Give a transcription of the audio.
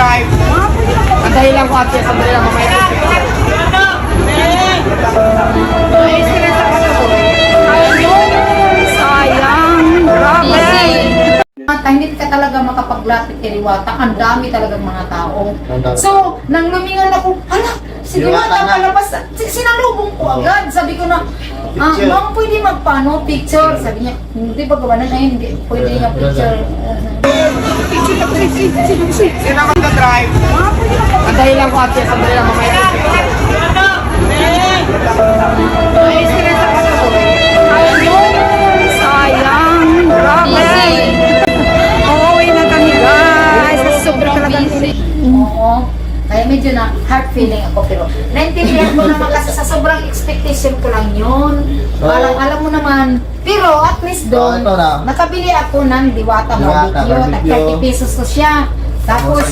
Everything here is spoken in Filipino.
mag-drive. Antayin lang ko ate, sandali lang mamaya. Sayang, grabe. Hindi ka talaga makapaglapit kay Diwata. Ang dami talagang mga tao. So, nang lumingon ako, hala, si Diwata palabas. Sinalubong ko agad. Sabi ko na, ma'am, pwede magpano picture? Sabi niya, hindi ba gawa na hindi pwede niya picture. Sino mag-drive? Antayin lang ko ate, sandali lang mamaya. Sayang, grabe. Uuwi na kami guys. Sobrang busy. Oo. Kaya medyo na heart feeling ako, pero naintindihan ko naman kasi sa sobrang expectation ko lang yun. Alam mo naman. Pero at least doon, ito na. nakabili ako ng Diwata Diwata barbecue. barbecue. Tag 30 pesos ko siya. Tapos,